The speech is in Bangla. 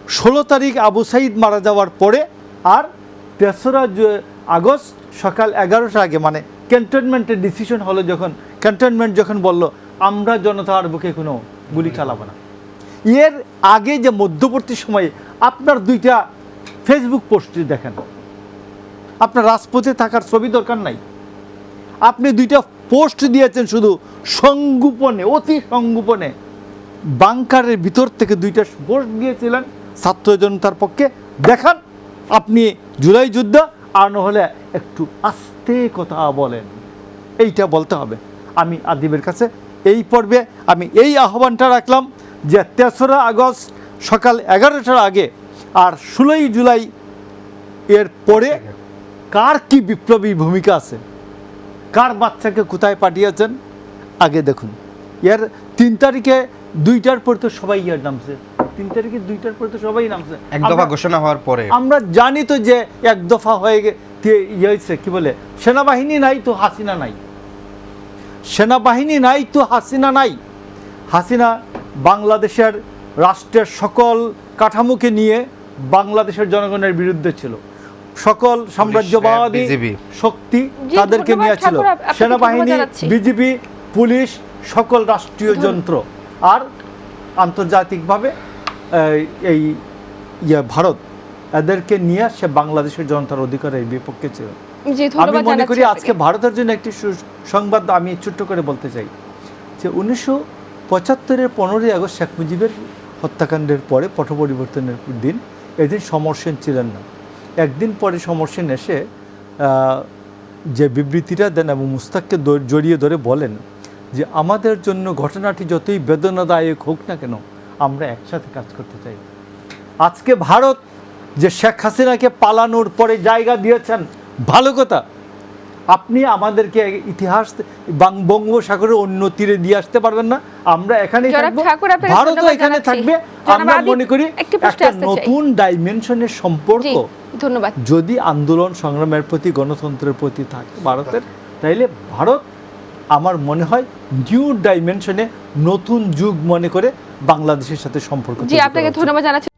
16 তারিখ আবু সাইদ মারা যাওয়ার পরে আর 3রা আগস্ট সকাল 11টার আগে, মানে ক্যান্টনমেন্টের ডিসিশন হলো, যখন ক্যান্টনমেন্ট যখন বলল আমরা জনতার বুকে কোনো গুলি চালাবো না, এর আগে যে মধ্যবর্তী সময়ে আপনার 2টা ফেসবুক পোস্ট দেখেন, আপনার রাজপথে থাকার ছবি দরকার নাই, আপনি 2টা পোস্ট দিয়েছেন শুধু সংগোপনে, অতি সংগোপনে বাংকারের ভিতর থেকে 2টা পোস্ট দিয়েছিলেন ছাত্র জনতার পক্ষে। দেখান আপনি জুলাই যুদ্ধ, আর নহলে একটু আস্তে কথা বলেন, এইটা বলতে হবে। আমি আদিবের কাছে এই পর্বে আমি এই আহ্বানটা রাখলাম যে 3রা আগস্ট সকাল 11টার আগে আর 16ই জুলাই এর পরে কার কি বিপ্লবী ভূমিকা আছে, কার বাচ্চাকে কোথায় পাঠিয়েছেন আগে দেখুন। এর 3 তারিখে 2টার পর তো সবাই ইয়ার নামছে, 3 তারিখে 2টার পর তো সবাই নামছে, এক দফা ঘোষণা হওয়ার পরে আমরা জানি তো যে এক দফা হয়ে হয়েছে, কি বলে, সেনাবাহিনী নাই তো হাসিনা নাই, সেনাবাহিনী নাই তো হাসিনা নাই। হাসিনা বাংলাদেশের রাষ্ট্রের সকল কাঠামোকে নিয়ে বাংলাদেশের জনগণের বিরুদ্ধে ছিল, সকল সাম্রাজ্যবাদী শক্তি তাদেরকে নিয়ে ছিল, সেনাবাহিনী, বিজিবি, পুলিশ, সকল রাষ্ট্রীয় যন্ত্র, আর আন্তর্জাতিকভাবে এই ভারত, এদেরকে নিয়ে সে বাংলাদেশের জনতার অধিকারের বিপক্ষে ছিল। আমি মনে করি আজকে ভারতের জন্য একটি সংবাদ আমি ছোট্ট করে বলতে চাই যে 1975-এর 15ই আগস্ট শেখ মুজিবের হত্যাকাণ্ডের পরে পট পরিবর্তনের দিন, এদিন সমর সেন ছিলেন না, একদিন পরে সমর সেন এসে যে বিবৃতিটা দেন এবং মুস্তাককে জড়িয়ে ধরে বলেন যে আমাদের জন্য ঘটনাটি যতই বেদনাদায়ক হোক না কেন আমরা একসাথে কাজ করতে চাই। আজকে ভারত যে শেখ হাসিনাকে পালানোর পরে জায়গা দিয়েছেন, ভালো কথা, আপনি আমাদেরকে ইতিহাস বঙ্গোপসাগরের অন্য তীরে দিয়ে আসতে পারবেন না, আমরা এখানেই থাকবো, ভারতও এখানে থাকবে। আমরা মনে করি একটা নতুন ডাইমেনশনের সম্পর্ক যদি আন্দোলন সংগ্রামের প্রতি, গণতন্ত্রের প্রতি থাকে ভারতের, তাইলে ভারত আমার মনে হয় নিউ ডাইমেনশনে, নতুন যুগ মনে করে বাংলাদেশের সাথে সম্পর্ক। জি, আপনাকে ধন্যবাদ জানাচ্ছি।